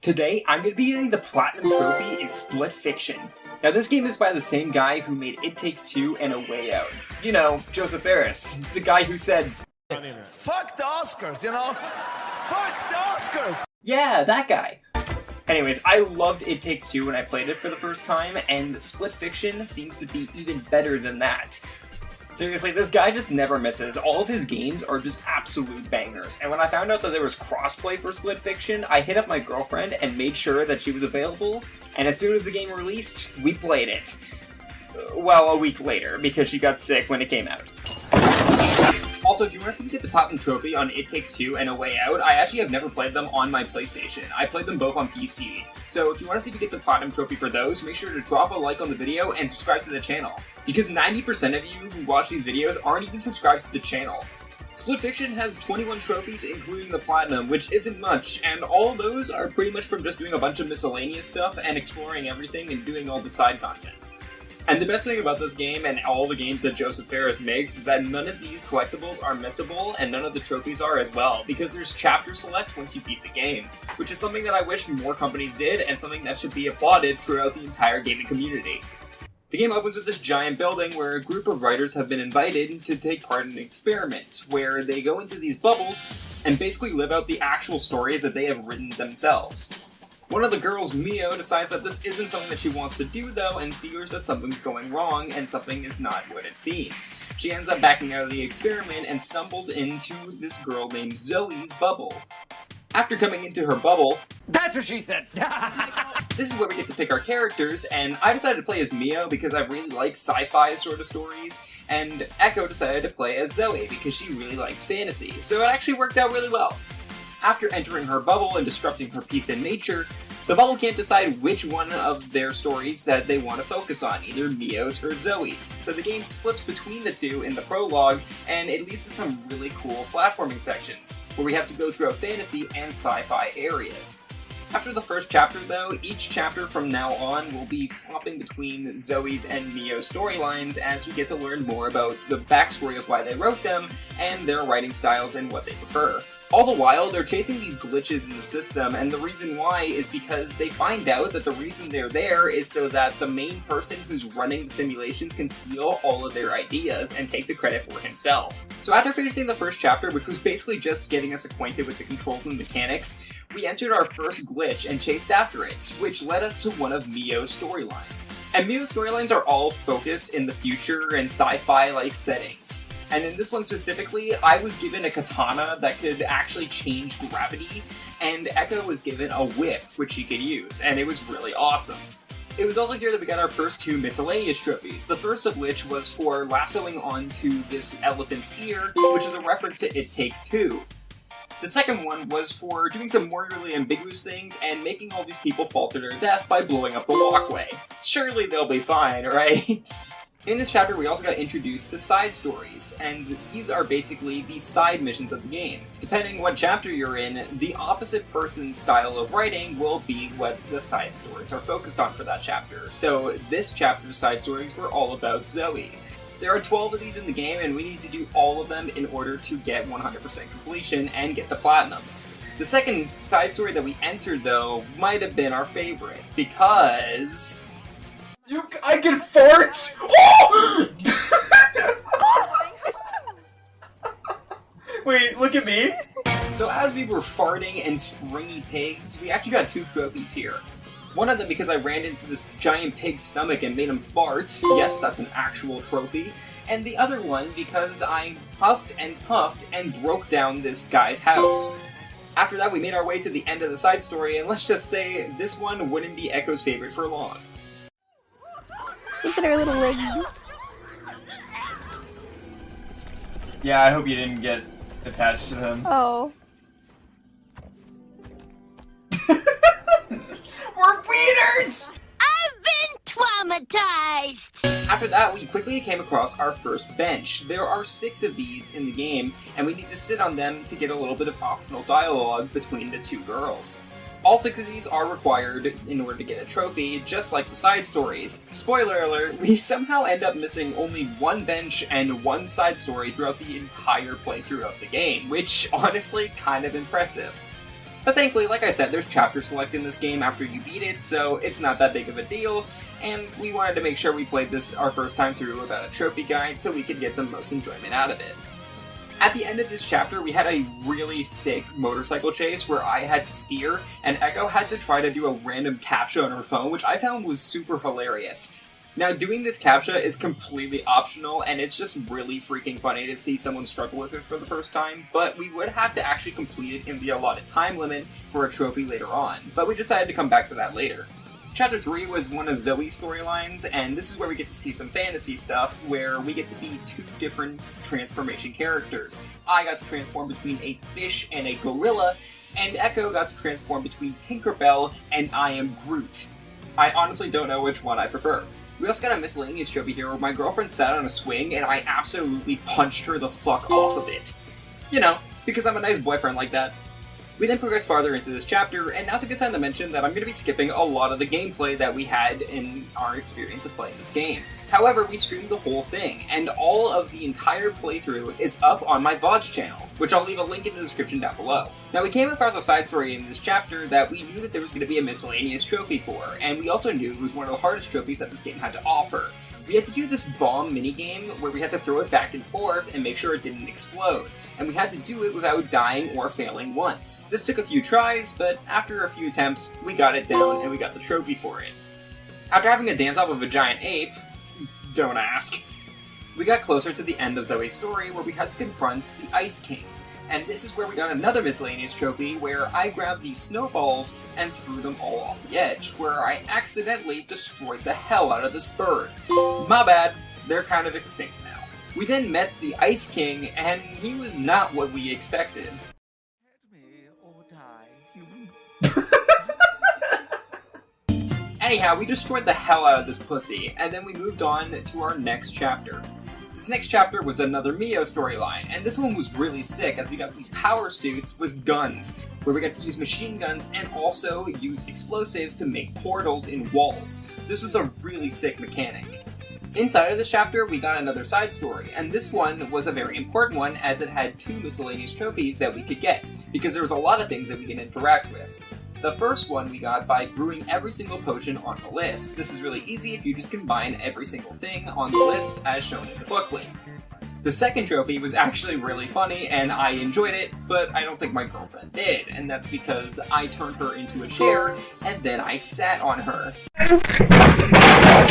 Today, I'm going to be getting the Platinum Trophy in Split Fiction. Now, this game is by the same guy who made It Takes Two and A Way Out. You know, Joseph Fares, the guy who said, "Fuck the Oscars, you know? Fuck the Oscars!" Yeah, that guy. Anyways, I loved It Takes Two when I played it for the first time, and Split Fiction seems to be even better than that. Seriously, this guy just never misses. All of his games are just absolute bangers. And when I found out that there was crossplay for Split Fiction, I hit up my girlfriend and made sure that she was available, and as soon as the game released, we played it. Well, a week later, because she got sick when it came out. Also, if you want to see me get the Platinum Trophy on It Takes Two and A Way Out, I actually have never played them on my PlayStation. I played them both on PC. So if you want to see me get the Platinum Trophy for those, make sure to drop a like on the video and subscribe to the channel. Because 90% of you who watch these videos aren't even subscribed to the channel. Split Fiction has 21 trophies, including the Platinum, which isn't much, and all of those are pretty much from just doing a bunch of miscellaneous stuff and exploring everything and doing all the side content. And the best thing about this game and all the games that Joseph Fares makes is that none of these collectibles are missable and none of the trophies are as well, because there's chapter select once you beat the game, which is something that I wish more companies did and something that should be applauded throughout the entire gaming community. The game opens with this giant building where a group of writers have been invited to take part in an experiment, where they go into these bubbles and basically live out the actual stories that they have written themselves. One of the girls, Mio, decides that this isn't something that she wants to do though, and fears that something's going wrong and something is not what it seems. She ends up backing out of the experiment and stumbles into this girl named Zoe's bubble. After coming into her bubble... That's what she said! This is where we get to pick our characters, and I decided to play as Mio because I really like sci-fi sort of stories, and Echo decided to play as Zoe because she really likes fantasy, so it actually worked out really well. After entering her bubble and disrupting her peace and nature, the bubble can't decide which one of their stories that they want to focus on, either Mio's or Zoe's. So the game flips between the two in the prologue, and it leads to some really cool platforming sections, where we have to go through fantasy and sci-fi areas. After the first chapter though, each chapter from now on will be flopping between Zoe's and Mio's storylines as we get to learn more about the backstory of why they wrote them, and their writing styles and what they prefer. All the while, they're chasing these glitches in the system, and the reason why is because they find out that the reason they're there is so that the main person who's running the simulations can steal all of their ideas and take the credit for himself. So after finishing the first chapter, which was basically just getting us acquainted with the controls and mechanics, we entered our first glitch and chased after it, which led us to one of Mio's storylines. And Mio's storylines are all focused in the future and sci-fi-like settings. And in this one specifically, I was given a katana that could actually change gravity, and Echo was given a whip, which she could use, and it was really awesome. It was also here that we got our first two miscellaneous trophies, the first of which was for lassoing onto this elephant's ear, which is a reference to It Takes Two. The second one was for doing some morally ambiguous things and making all these people fall to their death by blowing up the walkway. Surely they'll be fine, right? In this chapter, we also got introduced to side stories, and these are basically the side missions of the game. Depending what chapter you're in, the opposite person's style of writing will be what the side stories are focused on for that chapter. So this chapter's side stories were all about Zoe. There are 12 of these in the game, and we need to do all of them in order to get 100% completion and get the Platinum. The second side story that we entered, though, might have been our favorite, because... I can fart! Oh! Wait, look at me. So as we were farting and springy pigs, we actually got two trophies here. One of them because I ran into this giant pig's stomach and made him fart. Yes, that's an actual trophy. And the other one because I puffed and broke down this guy's house. After that, we made our way to the end of the side story, and let's just say this one wouldn't be Echo's favorite for long. Look at her little legs. Yeah, I hope you didn't get attached to them. Oh. We're wieners! I've been traumatized! After that, we quickly came across our first bench. There are 6 of these in the game, and we need to sit on them to get a little bit of optional dialogue between the two girls. All 6 of these are required in order to get a trophy, just like the side stories. Spoiler alert, we somehow end up missing only 1 bench and 1 side story throughout the entire playthrough of the game, which honestly kind of impressive. But thankfully, like I said, there's chapter select in this game after you beat it, so it's not that big of a deal, and we wanted to make sure we played this our first time through without a trophy guide so we could get the most enjoyment out of it. At the end of this chapter, we had a really sick motorcycle chase where I had to steer, and Echo had to try to do a random CAPTCHA on her phone, which I found was super hilarious. Now, doing this CAPTCHA is completely optional, and it's just really freaking funny to see someone struggle with it for the first time, but we would have to actually complete it in the allotted time limit for a trophy later on, but we decided to come back to that later. Chapter 3 was one of Zoe's storylines, and this is where we get to see some fantasy stuff, where we get to be two different transformation characters. I got to transform between a fish and a gorilla, and Echo got to transform between Tinkerbell and I Am Groot. I honestly don't know which one I prefer. We also got a miscellaneous trophy here where my girlfriend sat on a swing and I absolutely punched her the fuck off of it. You know, because I'm a nice boyfriend like that. We then progress farther into this chapter, and now's a good time to mention that I'm going to be skipping a lot of the gameplay that we had in our experience of playing this game. However, we streamed the whole thing, and all of the entire playthrough is up on my VODs channel, which I'll leave a link in the description down below. Now, we came across a side story in this chapter that we knew that there was going to be a miscellaneous trophy for, and we also knew it was one of the hardest trophies that this game had to offer. We had to do this bomb minigame where we had to throw it back and forth and make sure it didn't explode, and we had to do it without dying or failing once. This took a few tries, but after a few attempts, we got it down and we got the trophy for it. After having a dance off of a giant ape, don't ask, we got closer to the end of Zoe's story where we had to confront the Ice King. And this is where we got another miscellaneous trophy where I grabbed these snowballs and threw them all off the edge, where I accidentally destroyed the hell out of this bird. My bad, they're kind of extinct now. We then met the Ice King, and he was not what we expected. Hit me or die, human. Anyhow, we destroyed the hell out of this pussy, and then we moved on to our next chapter. This next chapter was another Mio storyline, and this one was really sick as we got these power suits with guns, where we got to use machine guns and also use explosives to make portals in walls. This was a really sick mechanic. Inside of this chapter, we got another side story, and this one was a very important one as it had two miscellaneous trophies that we could get, because there was a lot of things that we can interact with. The first one we got by brewing every single potion on the list. This is really easy if you just combine every single thing on the list as shown in the booklet. The second trophy was actually really funny and I enjoyed it, but I don't think my girlfriend did, and that's because I turned her into a chair and then I sat on her.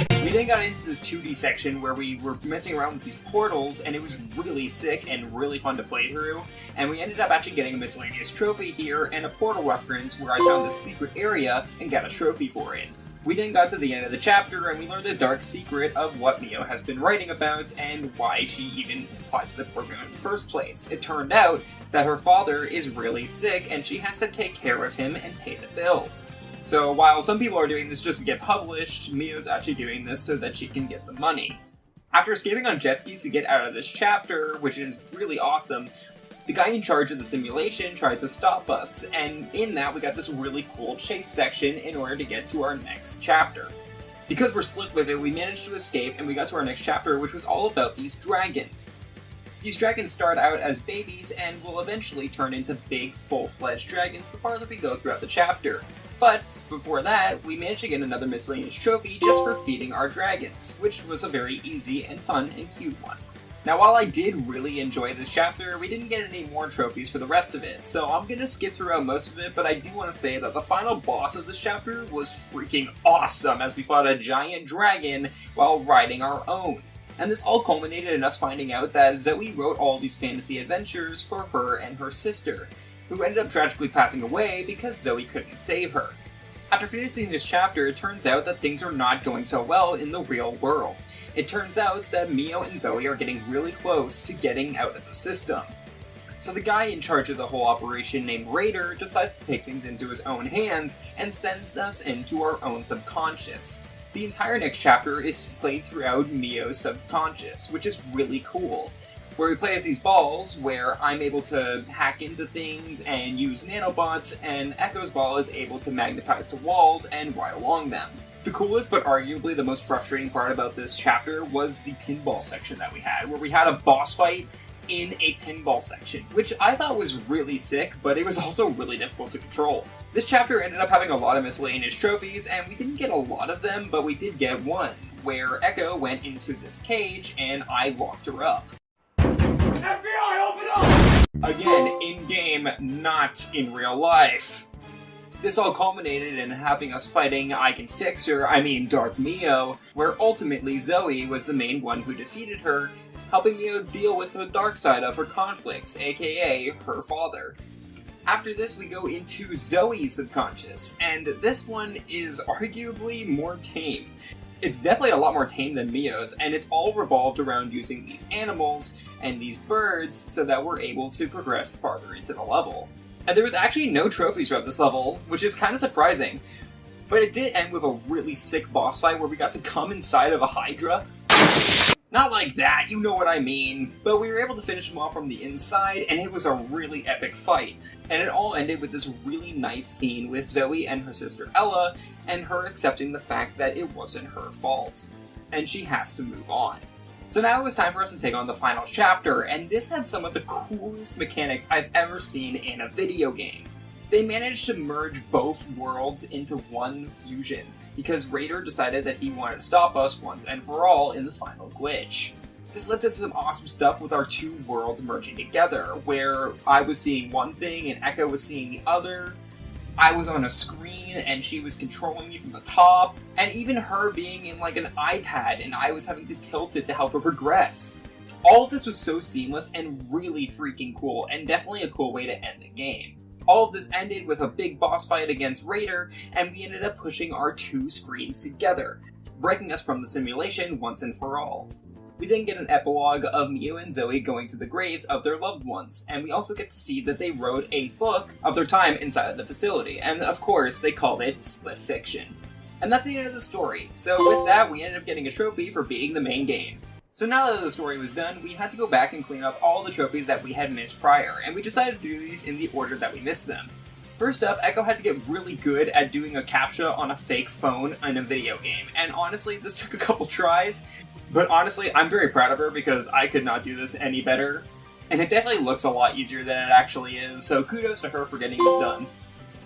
We then got into this 2D section where we were messing around with these portals, and it was really sick and really fun to play through, and we ended up actually getting a miscellaneous trophy here and a portal reference where I found this secret area and got a trophy for it. We then got to the end of the chapter and we learned the dark secret of what Mio has been writing about and why she even applied to the program in the first place. It turned out that her father is really sick and she has to take care of him and pay the bills. So while some people are doing this just to get published, Mio's actually doing this so that she can get the money. After escaping on jet skis to get out of this chapter, which is really awesome, the guy in charge of the simulation tried to stop us, and in that we got this really cool chase section in order to get to our next chapter. Because we're slick with it, we managed to escape and we got to our next chapter, which was all about these dragons. These dragons start out as babies and will eventually turn into big, full-fledged dragons the farther we go throughout the chapter. But before that, we managed to get another miscellaneous trophy just for feeding our dragons, which was a very easy and fun and cute one. Now, while I did really enjoy this chapter, we didn't get any more trophies for the rest of it, so I'm gonna skip throughout most of it, but I do want to say that the final boss of this chapter was freaking awesome as we fought a giant dragon while riding our own. And this all culminated in us finding out that Zoe wrote all these fantasy adventures for her and her sister, who ended up tragically passing away because Zoe couldn't save her. After finishing this chapter, it turns out that things are not going so well in the real world. It turns out that Mio and Zoe are getting really close to getting out of the system. So the guy in charge of the whole operation named Raider decides to take things into his own hands and sends us into our own subconscious. The entire next chapter is played throughout Mio's subconscious, which is really cool. Where we play as these balls, where I'm able to hack into things and use nanobots, and Echo's ball is able to magnetize to walls and ride along them. The coolest, but arguably the most frustrating part about this chapter was the pinball section that we had, where we had a boss fight, in a pinball section, which I thought was really sick, but it was also really difficult to control. This chapter ended up having a lot of miscellaneous trophies, and we didn't get a lot of them, but we did get one, where Echo went into this cage and I locked her up. FBI, open up! Again, in-game, not in real life. This all culminated in having us fighting Dark Mio, where ultimately Zoe was the main one who defeated her, helping Mio deal with the dark side of her conflicts, aka her father. After this, we go into Zoe's subconscious, and this one is arguably more tame. It's definitely a lot more tame than Mio's, and it's all revolved around using these animals and these birds so that we're able to progress farther into the level. And there was actually no trophies throughout this level, which is kind of surprising. But it did end with a really sick boss fight where we got to come inside of a Hydra. Not like that, you know what I mean. But we were able to finish him off from the inside, and it was a really epic fight. And it all ended with this really nice scene with Zoe and her sister Ella, and her accepting the fact that it wasn't her fault. And she has to move on. So now it was time for us to take on the final chapter, and this had some of the coolest mechanics I've ever seen in a video game. They managed to merge both worlds into one fusion, because Raider decided that he wanted to stop us once and for all in the final glitch. This led to some awesome stuff with our two worlds merging together, where I was seeing one thing and Echo was seeing the other. I was on a screen and she was controlling me from the top, and even her being in like an iPad and I was having to tilt it to help her progress. All of this was so seamless and really freaking cool, and definitely a cool way to end the game. All of this ended with a big boss fight against Raider, and we ended up pushing our two screens together, breaking us from the simulation once and for all. We then get an epilogue of Mio and Zoe going to the graves of their loved ones, and we also get to see that they wrote a book of their time inside of the facility, and of course they called it Split Fiction. And that's the end of the story, so with that we ended up getting a trophy for beating the main game. So now that the story was done, we had to go back and clean up all the trophies that we had missed prior, and we decided to do these in the order that we missed them. First up, Echo had to get really good at doing a CAPTCHA on a fake phone in a video game, and honestly, this took a couple tries, but honestly, I'm very proud of her because I could not do this any better, and it definitely looks a lot easier than it actually is, so kudos to her for getting this done.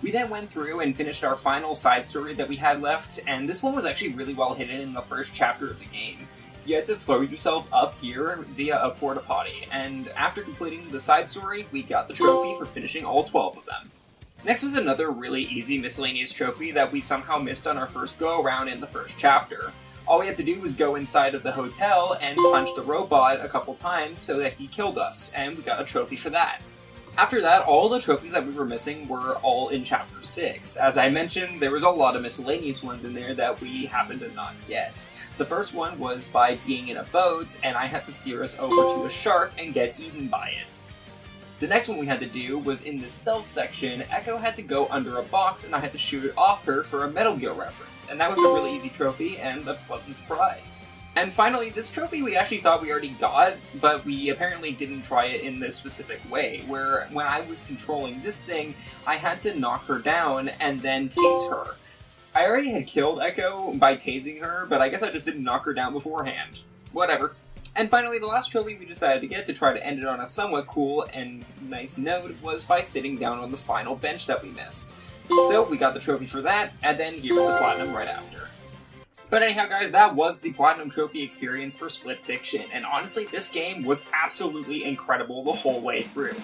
We then went through and finished our final side story that we had left, and this one was actually really well hidden in the first chapter of the game. You had to float yourself up here via a porta potty, and after completing the side story, we got the trophy for finishing all 12 of them. Next was another really easy miscellaneous trophy that we somehow missed on our first go around in the first chapter. All we had to do was go inside of the hotel and punch the robot a couple times so that he killed us, and we got a trophy for that. After that, all the trophies that we were missing were all in Chapter 6. As I mentioned, there was a lot of miscellaneous ones in there that we happened to not get. The first one was by being in a boat, and I had to steer us over to a shark and get eaten by it. The next one we had to do was in the stealth section. Echo had to go under a box and I had to shoot it off her for a Metal Gear reference, and that was a really easy trophy and a pleasant surprise. And finally, this trophy we actually thought we already got, but we apparently didn't try it in this specific way, where when I was controlling this thing, I had to knock her down and then tase her. I already had killed Echo by tasing her, but I guess I just didn't knock her down beforehand. Whatever. And finally, the last trophy we decided to get to try to end it on a somewhat cool and nice note was by sitting down on the final bench that we missed. So we got the trophy for that, and then here was the platinum right after. But anyhow guys, that was the Platinum Trophy experience for Split Fiction, and honestly this game was absolutely incredible the whole way through.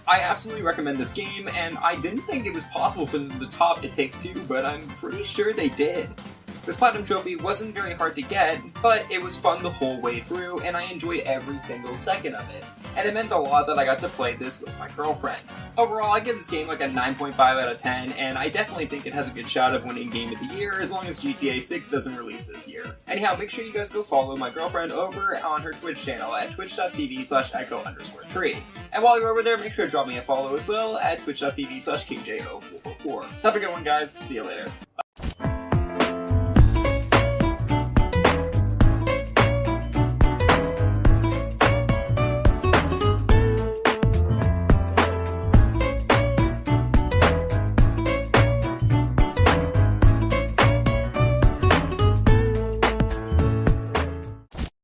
I absolutely recommend this game, and I didn't think it was possible for them to top It Takes Two, but I'm pretty sure they did. This Platinum Trophy wasn't very hard to get, but it was fun the whole way through, and I enjoyed every single second of it. And it meant a lot that I got to play this with my girlfriend. Overall, I give this game like a 9.5 out of 10, and I definitely think it has a good shot of winning Game of the Year, as long as GTA 6 doesn't release this year. Anyhow, make sure you guys go follow my girlfriend over on her Twitch channel at twitch.tv/echo_tree. And while you're over there, make sure to drop me a follow as well at twitch.tv/kingjo444. Have a good one, guys. See you later.